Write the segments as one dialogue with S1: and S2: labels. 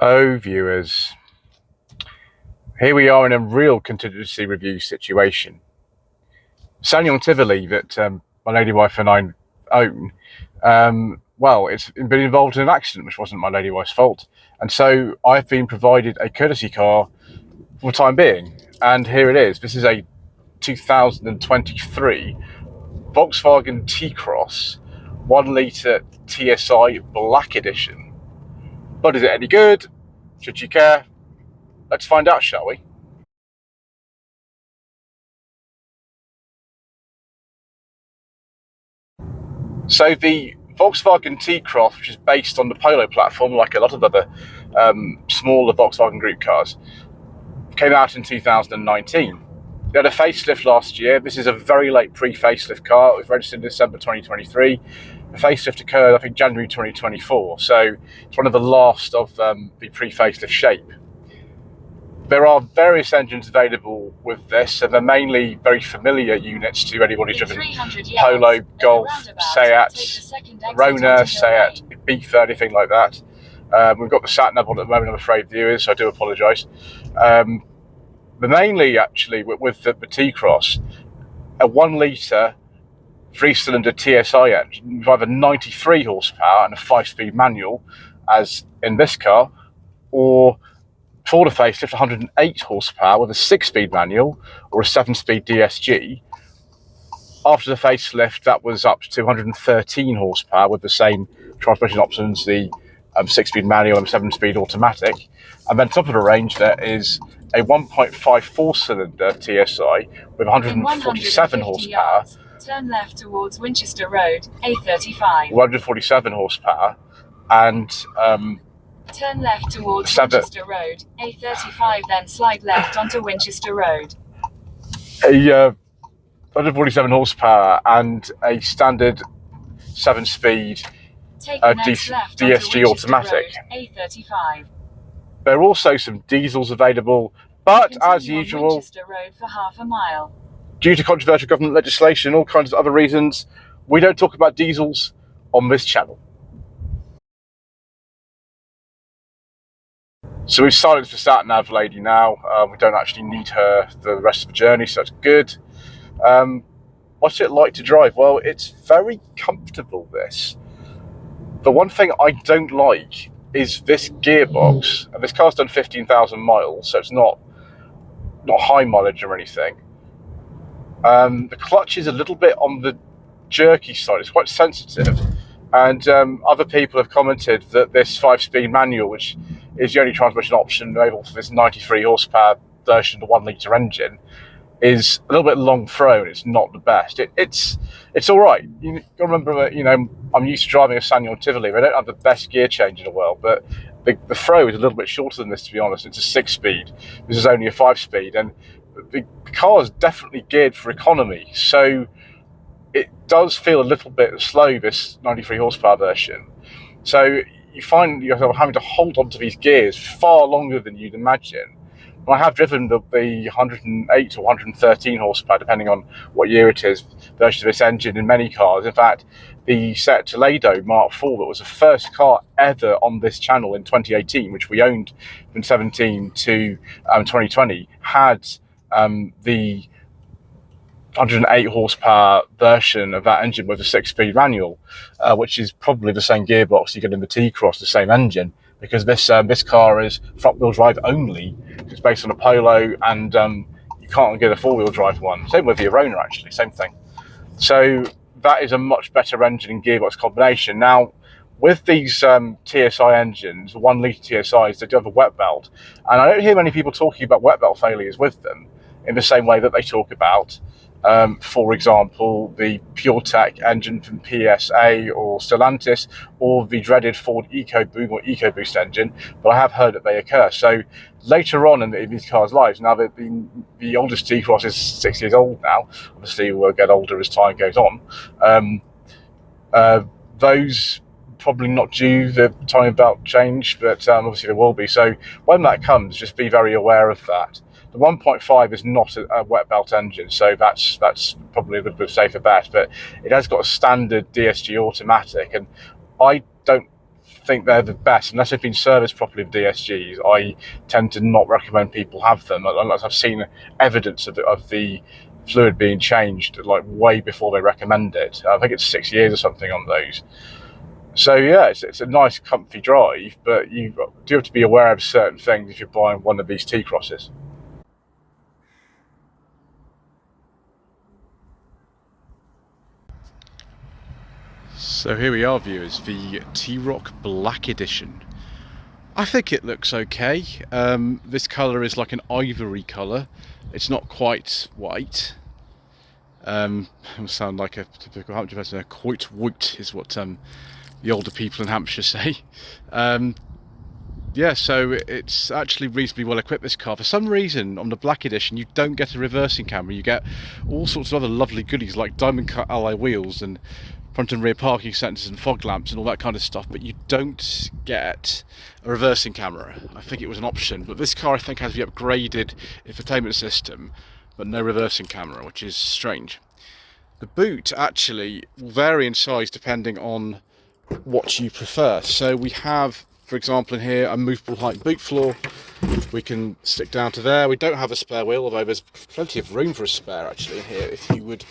S1: Oh, viewers, here we are in a real contingency review situation. Sanyong Tivoli that my lady wife and I own, well, it's been involved in an accident which wasn't my lady wife's fault. And so I've been provided a courtesy car for the time being. And here it is. This is a 2023 Volkswagen T-Cross 1 litre TSI Black Edition. But is it any good? Should you care? Let's find out, shall we? So the Volkswagen T-Cross, which is based on the Polo platform, like a lot of other smaller Volkswagen Group cars, came out in 2019. It had a facelift last year. This is a very late pre-facelift car. It was registered in December 2023. The facelift occurred, I think, January 2024. So it's one of the last of the pre-facelift shape. There are various engines available with this, and they're mainly very familiar units to anybody driven Polo, Golf, Seat, Rona, Seat, Ibiza, anything like that. We've got the sat-nav on at the moment, I'm afraid, viewers, so I do apologise. But mainly, actually, with the T-Cross, a 1 litre 3-cylinder TSI engine with either 93 horsepower and a 5-speed manual, as in this car, or for the facelift, 108 horsepower with a 6-speed manual or a 7-speed DSG. After the facelift, that was up to 213 horsepower with the same transmission options, the 6-speed manual and 7-speed automatic. And then top of the range there is a 1.5 4-cylinder TSI with 147 horsepower.
S2: Turn left towards Winchester Road, A35.
S1: 147 horsepower and
S2: turn left towards Winchester Road, A35, then slide left onto Winchester Road.
S1: A 147 horsepower and a standard 7-speed DSG automatic.
S2: Road, A35.
S1: There are also some diesels available, but
S2: continue
S1: as usual,
S2: Winchester Road for half a mile.
S1: Due to controversial government legislation and all kinds of other reasons, we don't talk about diesels on this channel. So we've silenced the sat-nav lady now. We don't actually need her the rest of the journey, so that's good. What's it like to drive? Well, it's very comfortable, this. The one thing I don't like is this gearbox. And this car's done 15,000 miles, so it's not high mileage or anything. The clutch is a little bit on the jerky side. It's quite sensitive. And other people have commented that this 5-speed manual, which is the only transmission option available for this 93 horsepower version of the 1 litre engine, is a little bit long throw, and it's not the best. It's all right. You got to remember that, I'm used to driving a Sanyong Tivoli. They don't have the best gear change in the world, but the throw is a little bit shorter than this, to be honest. It's a 6-speed. This is only a 5-speed, and the car is definitely geared for economy. So it does feel a little bit slow, this 93 horsepower version. So you find yourself having to hold onto these gears far longer than you'd imagine. And I have driven the 108 or 113 horsepower, depending on what year it is, version of this engine in many cars. In fact, the Seat Toledo Mark IV, that was the first car ever on this channel in 2018, which we owned from 2017 to 2020, had the 108 horsepower version of that engine with a 6-speed manual, which is probably the same gearbox you get in the T-Cross, the same engine, because this car is front-wheel drive only. It's based on a Polo, and you can't get a 4-wheel drive one. Same with the Rona, actually, same thing. So that is a much better engine and gearbox combination. Now, with these TSI engines, 1 litre TSIs, they do have a wet belt, and I don't hear many people talking about wet belt failures with them in the same way that they talk about, for example, the PureTech engine from PSA or Stellantis, or the dreaded Ford EcoBoost or EcoBoost engine, but I have heard that they occur. So later on in these cars' lives, now that the oldest T-Cross is 6 years old now, obviously we'll get older as time goes on, those probably not due the timing belt change, but obviously there will be. So when that comes, just be very aware of that. The 1.5 is not a wet belt engine, so that's probably a little bit safer bet, but it has got a standard DSG automatic, and I don't think they're the best. Unless they've been serviced properly with DSGs, I tend to not recommend people have them unless I've seen evidence of the fluid being changed like way before they recommend it. I think it's 6 years or something on those. So yeah, it's a nice comfy drive, but you do have to be aware of certain things if you're buying one of these T-Crosses. So here we are, viewers, the T-Roc Black Edition. I think it looks okay. This colour is like an ivory colour. It's not quite white. It will sound like a typical Hampshire person. Quite white is what the older people in Hampshire say. Yeah, so it's actually reasonably well equipped, this car. For some reason, on the Black Edition, you don't get a reversing camera. You get all sorts of other lovely goodies like diamond cut alloy wheels and front and rear parking sensors and fog lamps and all that kind of stuff, but you don't get a reversing camera. I think it was an option, but this car I think has the upgraded infotainment system, but no reversing camera, which is strange. The boot actually will vary in size depending on what you prefer. So we have, for example, in here a movable height boot floor. We can stick down to there. We don't have a spare wheel, although there's plenty of room for a spare actually in here if you would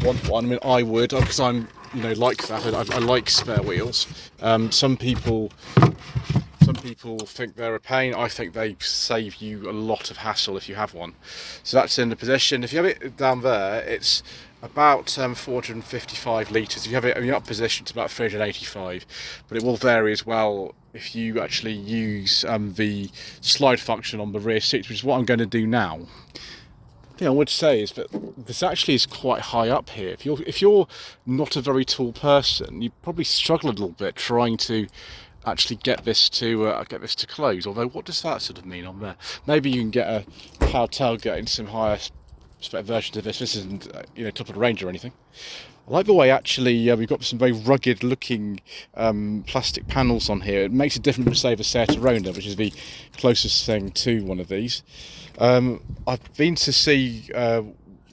S1: want one. I mean, I would, because I'm, you know, like that. I like spare wheels. Some people think they're a pain. I think they save you a lot of hassle if you have one. So that's in the position. If you have it down there, it's about 455 litres. If you have it in the up position, it's about 385, but it will vary as well if you actually use the slide function on the rear seats, which is what I'm going to do now. The thing I would say is that this actually is quite high up here. If you're not a very tall person, you probably struggle a little bit trying to actually get this to close. Although, what does that sort of mean on there? Maybe you can get a power tailgate in some higher spec versions of this. This isn't you know, top of the range or anything. I like the way actually we've got some very rugged looking plastic panels on here. It makes it different from say the Seat Arona, which is the closest thing to one of these. I've been to see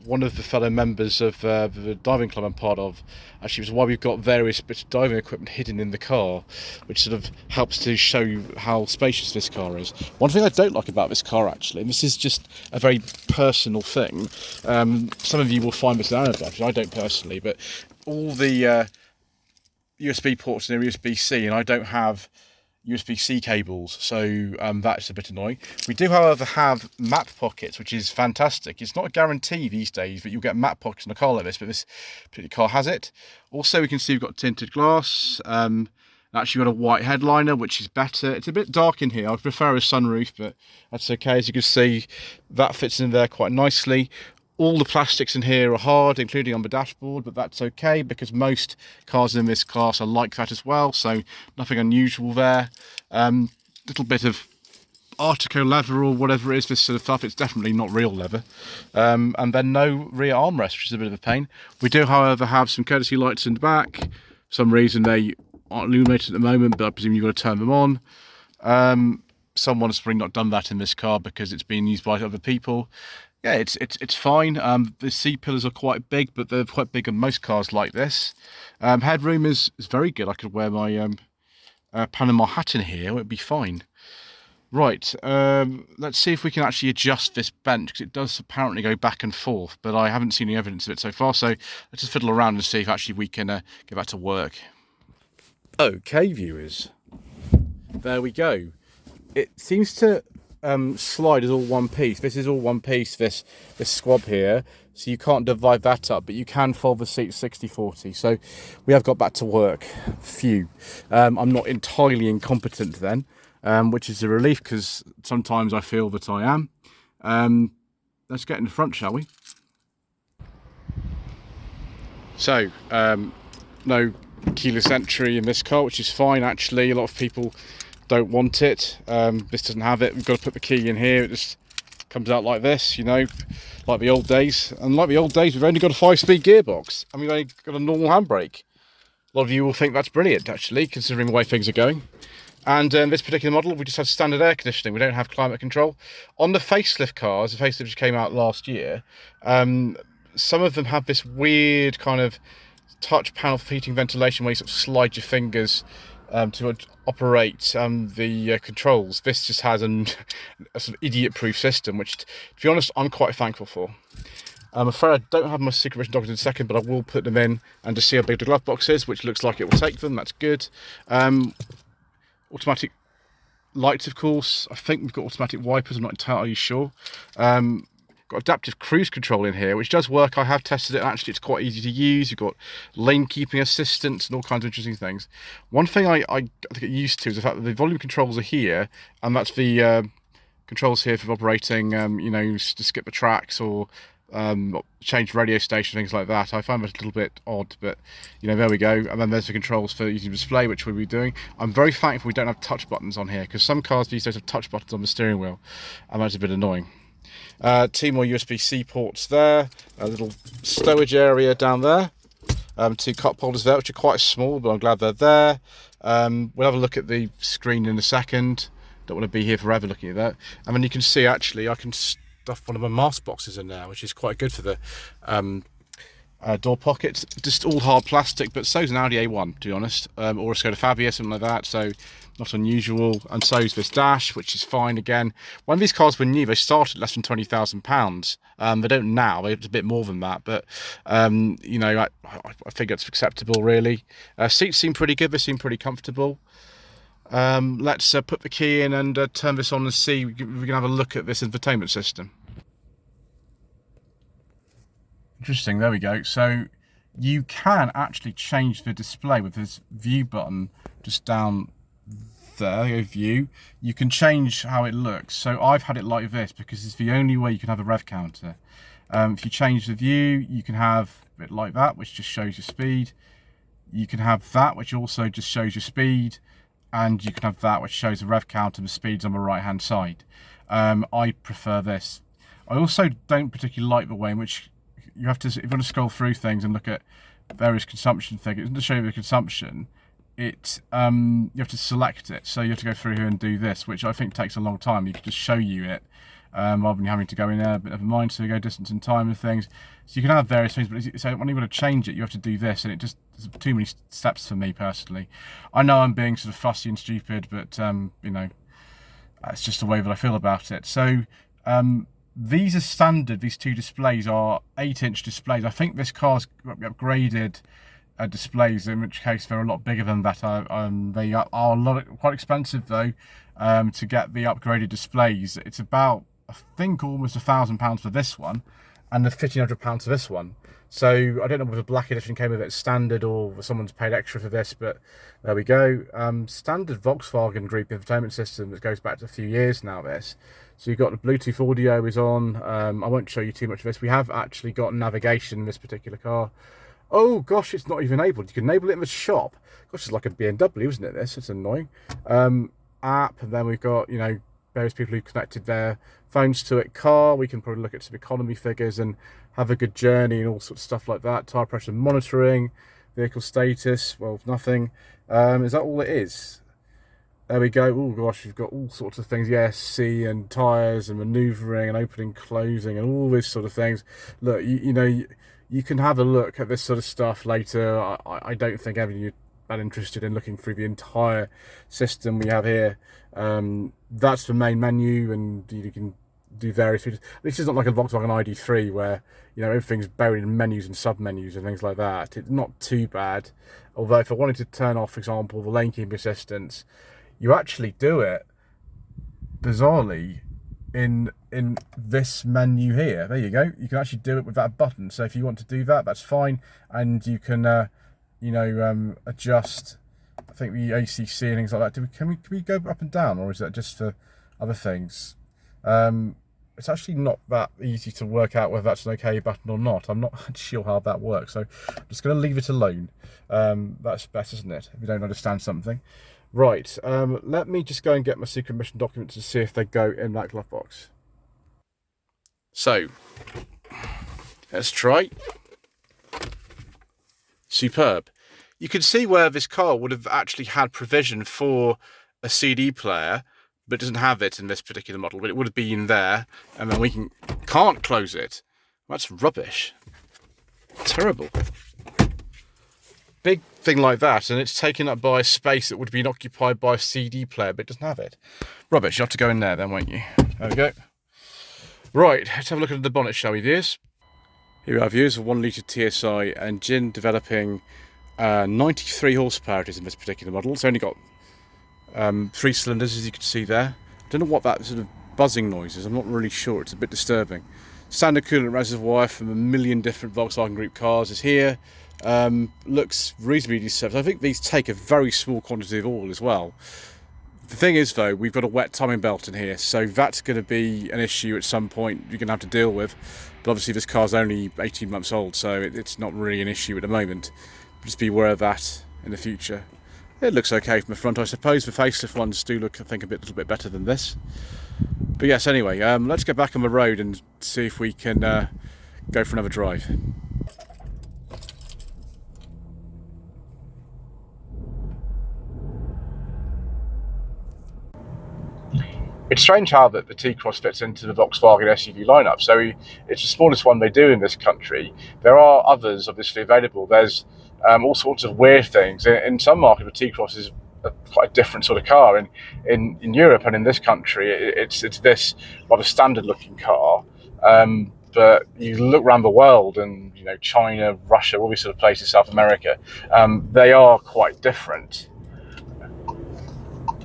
S1: one of the fellow members of the diving club I'm part of. Actually, was why we've got various bits of diving equipment hidden in the car, which sort of helps to show you how spacious this car is. One thing I don't like about this car, actually, and this is just a very personal thing, some of you will find this an advantage, I don't personally, but all the USB ports in USB-C, and I don't have USB-C cables, so that's a bit annoying. We do, however, have map pockets, which is fantastic. It's not a guarantee these days that you'll get map pockets on a car like this, but this particular car has it. Also, we can see we've got tinted glass. Actually got a white headliner, which is better. It's a bit dark in here. I prefer a sunroof, but that's okay. As you can see, that fits in there quite nicely. All the plastics in here are hard, including on the dashboard, but that's okay because most cars in this class are like that as well, so nothing unusual there. Little bit of Artico leather or whatever it is, this sort of stuff. It's definitely not real leather. And then no rear armrest, which is a bit of a pain. We do, however, have some courtesy lights in the back. For some reason they aren't illuminated at the moment, but I presume you've got to turn them on. Someone has probably not done that in this car because it's been used by other people. Yeah, it's fine. The seat pillars are quite big, but they're quite big on most cars like this. Headroom is very good. I could wear my Panama hat in here. It would be fine. Right, let's see if we can actually adjust this bench, because it does apparently go back and forth, but I haven't seen any evidence of it so far, so let's just fiddle around and see if actually we can get back to work. Okay, viewers. There we go. It seems to slide is all one piece. This is all one piece, this squab here, so you can't divide that up, but you can fold the seat 60-40, so we have got back to work. Phew. I'm not entirely incompetent then, which is a relief, because sometimes I feel that I am. Let's get in the front, shall we? So no keyless entry in this car, which is fine actually. A lot of people don't want it. This doesn't have it. We've got to put the key in here. It just comes out like this, you know, like the old days. And like the old days, we've only got a 5-speed gearbox and we've only got a normal handbrake. A lot of you will think that's brilliant actually, considering the way things are going. And this particular model, we just have standard air conditioning. We don't have climate control. On the facelift cars, the facelift which came out last year, some of them have this weird kind of touch panel for heating ventilation where you sort of slide your fingers to operate the controls. This just has a sort of idiot-proof system, which, to be honest, I'm quite thankful for. I'm afraid I don't have my secret mission documents in a second, but I will put them in and just see how big the glove box is, which looks like it will take them. That's good. Automatic lights, of course. I think we've got automatic wipers. I'm not entirely sure. Got adaptive cruise control in here, which does work. I have tested it, and actually it's quite easy to use. You've got lane keeping assistance and all kinds of interesting things. One thing I get used to is the fact that the volume controls are here, and that's the controls here for operating, you know, to skip the tracks or change radio station, things like that. I find that a little bit odd, but you know, there we go. And then there's the controls for using display, which we'll be doing. I'm very thankful we don't have touch buttons on here, because some cars these days have touch buttons on the steering wheel, and that's a bit annoying. Two more USB-C ports there, a little stowage area down there, two cup holders there, which are quite small, but I'm glad they're there. We'll have a look at the screen in a second. Don't want to be here forever looking at that. And then you can see, actually, I can stuff one of my mask boxes in there, which is quite good for the door pockets. Just all hard plastic, but so's an Audi A1, to be honest, or a Skoda Fabia, something like that, so not unusual. And so's this dash, which is fine. Again, when these cars were new, they started less than £20,000. They don't now, they're a bit more than that, but you know, I think it's acceptable, really. Seats seem pretty good, they seem pretty comfortable. Let's put the key in and turn this on and see. We can have a look at this infotainment system. Interesting, there we go. So you can actually change the display with this view button just down there, view. You can change how it looks. So I've had it like this because it's the only way you can have a rev counter. If you change the view, you can have it like that, which just shows your speed. You can have that, which also just shows your speed. And you can have that, which shows the rev count and the speeds on the right hand side. I prefer this. I also don't particularly like the way in which you have to, if you want to scroll through things and look at various consumption figures, to show you the consumption, you have to select it. So you have to go through here and do this, which I think takes a long time. You can just show you it, rather than having to go in there, but never mind. So you go distance and time and things. So you can have various things, but so when you want to change it, you have to do this, and it just, there's too many steps for me personally. I know I'm being sort of fussy and stupid, but you know, it's just the way that I feel about it. So these are standard. These two displays are 8-inch displays. I think this car's upgraded displays, in which case they're a lot bigger than that. They are a lot, quite expensive though, to get the upgraded displays. It's about, I think, almost £1,000 for this one, and the £1,500 for this one. So I don't know whether the black edition came with it standard or someone's paid extra for this, but there we go. Standard Volkswagen group infotainment system that goes back to a few years now, this. So you've got the Bluetooth audio is on. I won't show you too much of this. We have actually got navigation in this particular car. Oh gosh, it's not even enabled. You can enable it in the shop. Gosh, it's like a BMW, isn't it, this? It's annoying. App, and then we've got, you know, various people who connected their phones to it. Car, we can probably look at some economy figures and have a good journey and all sorts of stuff like that. Tire pressure monitoring, vehicle status, well, nothing. Is that all it is? There we go. Oh gosh, you've got all sorts of things. Yes, C and tyres and manoeuvring and opening, closing and all this sort of things. Look, you know, you can have a look at this sort of stuff later. I don't think ever you're that interested in looking through the entire system we have here. That's the main menu, and you can do various features. This is not like a Volkswagen ID3 where, you know, everything's buried in menus and sub-menus and things like that. It's not too bad. Although if I wanted to turn off, for example, the lane keeping assistance, you actually do it, bizarrely, in this menu here. There you go. You can actually do it with that button. So if you want to do that, that's fine. And you can, you know, adjust, I think, the ACC and things like that. Can we go up and down, or is that just for other things? It's actually not that easy to work out whether that's an OK button or not. I'm not sure how that works, so I'm just going to leave it alone. That's best, isn't it, if you don't understand something? Right, let me just go and get my secret mission documents to see if they go in that glove box. So, let's try. Superb. You can see where this car would have actually had provision for a CD player, but doesn't have it in this particular model, but it would have been there, and then we can't close it. That's rubbish. Terrible. big thing like that, and it's taken up by a space that would have been occupied by a CD player, but it doesn't have it. Rubbish, you'll have to go in there then, won't you? There we go. Right, let's have a look at the bonnet, shall we, viewers? Here we are, viewers, a 1 litre TSI engine developing 93 horsepower it is in this particular model. It's only got 3 cylinders, as you can see there. I don't know what that sort of buzzing noise is, I'm not really sure, it's a bit disturbing. Standard coolant reservoir from a million different Volkswagen Group cars is here. Looks reasonably decent. I think these take a very small quantity of oil as well. The thing is though, we've got a wet timing belt in here, so that's going to be an issue at some point you're going to have to deal with. But obviously this car's only 18 months old, so it's not really an issue at the moment. Just be aware of that in the future. It looks okay from the front, I suppose. The facelift ones do look, I think, a little bit better than this. But yes, anyway, let's get back on the road and see if we can go for another drive. It's strange how that the T-Cross fits into the Volkswagen SUV lineup. So it's the smallest one they do in this country. There are others obviously available. There's all sorts of weird things. In some markets, the T-Cross is quite a different sort of car. In Europe and in this country, it's this rather standard looking car. But you look around the world, and you know, China, Russia, all these sort of places, South America, they are quite different.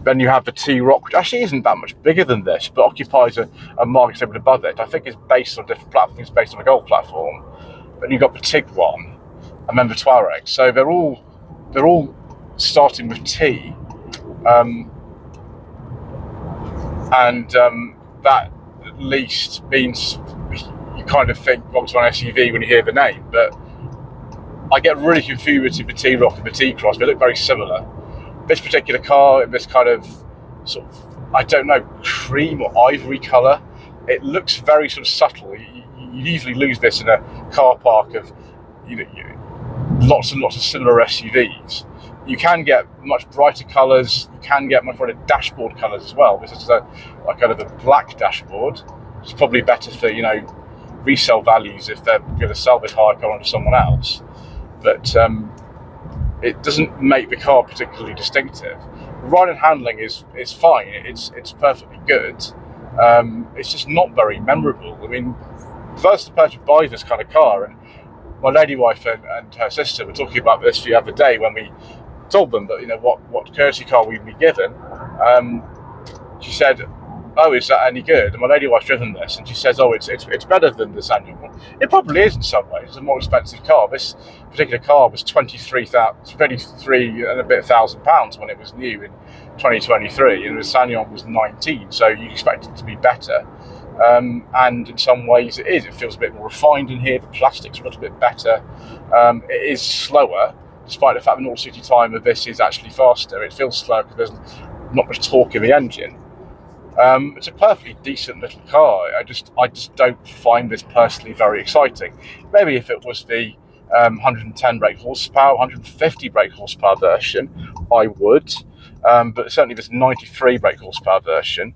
S1: Then you have the T-Roc, which actually isn't that much bigger than this, but occupies a market segment above it. I think it's based on a different platform. It's based on a Golf platform. Then you've got the Tiguan, and then the Touareg. So they're all starting with T, and that at least means you kind of think Volkswagen SUV when you hear the name. But I get really confused with the T-Roc and the T-Cross. They look very similar. This particular car, in this kind of sort of, I don't know, cream or ivory colour, it looks very sort of subtle. You'd easily lose this in a car park of, you know, lots and lots of similar SUVs. You can get much brighter colours. You can get much brighter dashboard colours as well. This is like kind of a black dashboard. It's probably better for, you know, resale values if they're going to sell this hire car onto someone else. But it doesn't make the car particularly distinctive. Ride and handling is fine. It's perfectly good. It's just not very memorable. I mean, first person buy this kind of car, and my lady wife and her sister were talking about this the other day when we told them that, you know, what courtesy car we'd be given. She said, "Oh, is that any good?" And my lady wife's driven this, and she says, "Oh, it's better than the Sanion one." It probably is in some ways. It's a more expensive car. This particular car was £23 and a bit £1,000 when it was new in 2023, and the Sanion was 19. So you expect it to be better, and in some ways it is. It feels a bit more refined in here. The plastics are a little bit better. It is slower, despite the fact the 0 to 60 time of this is actually faster. It feels slow because there's not much torque in the engine. It's a perfectly decent little car. I just don't find this personally very exciting. Maybe if it was the 110 brake horsepower, 150 brake horsepower version, I would. But certainly this 93 brake horsepower version,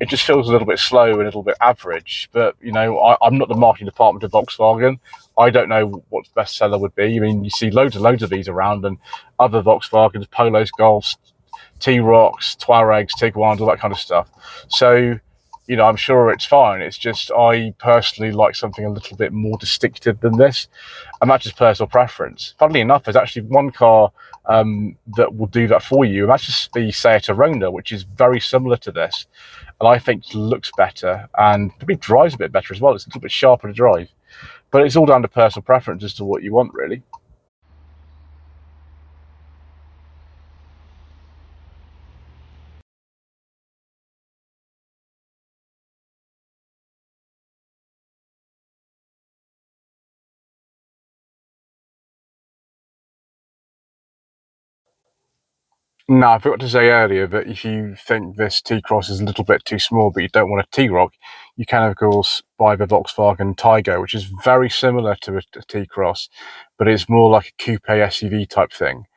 S1: it just feels a little bit slow and a little bit average. But, you know, I'm not the marketing department of Volkswagen. I don't know what the bestseller would be. I mean, you see loads of these around, and other Volkswagens, Polos, Golfs, T-Rocs, Touaregs, Tiguans, all that kind of stuff. So, you know, I'm sure it's fine. It's just I personally like something a little bit more distinctive than this, and that's just personal preference. Funnily enough, there's actually one car that will do that for you, and that's just the Seat Arona, which is very similar to this, and I think looks better and probably drives a bit better as well. It's a little bit sharper to drive, but it's all down to personal preference as to what you want, really. No, I forgot to say earlier that if you think this T-Cross is a little bit too small but you don't want a T-Roc, you can of course buy the Volkswagen Taigo, which is very similar to a T-Cross, but it's more like a coupe SUV type thing.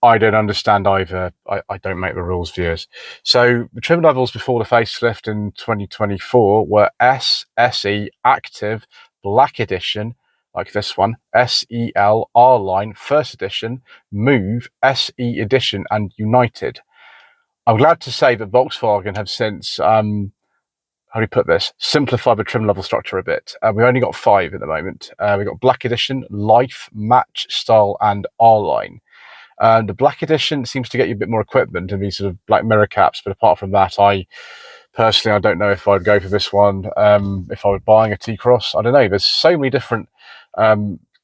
S1: I don't understand either. I don't make the rules, viewers. So the trim levels before the facelift in 2024 were S, SE, Active, Black Edition, like this one, SEL R-Line First Edition, Move, SE Edition, and United. I'm glad to say that Volkswagen have since, how do you put this, simplified the trim level structure a bit. We've only got 5 at the moment. We've got Black Edition, Life, Match, Style, and R-Line. The Black Edition seems to get you a bit more equipment and these sort of black mirror caps, but apart from that, I don't know if I'd go for this one. If I were buying a T-Cross, I don't know. There's so many different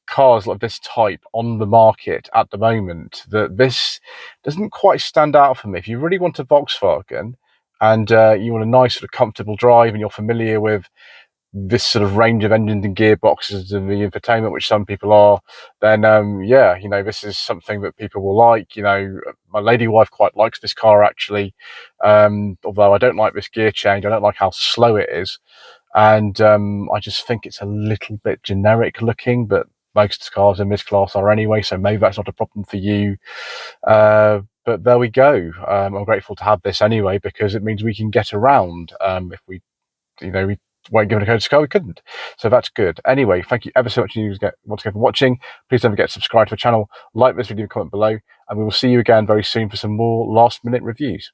S1: cars like this type on the market at the moment that this doesn't quite stand out for me. If you really want a Volkswagen and you want a nice sort of comfortable drive and you're familiar with this sort of range of engines and gearboxes and the infotainment, which some people are, then yeah, you know, this is something that people will like. You know, my lady wife quite likes this car actually, although I don't like this gear change. I don't like how slow it is, and I just think it's a little bit generic looking, but most cars in this class are anyway, so maybe that's not a problem for you. But there we go. I'm grateful to have this anyway, because it means we can get around. If we, you know, we weren't given a code to car, we couldn't. So that's good. Anyway, thank you ever so much once again for watching. Please don't forget to subscribe to the channel, like this video, comment below, and we will see you again very soon for some more last minute reviews.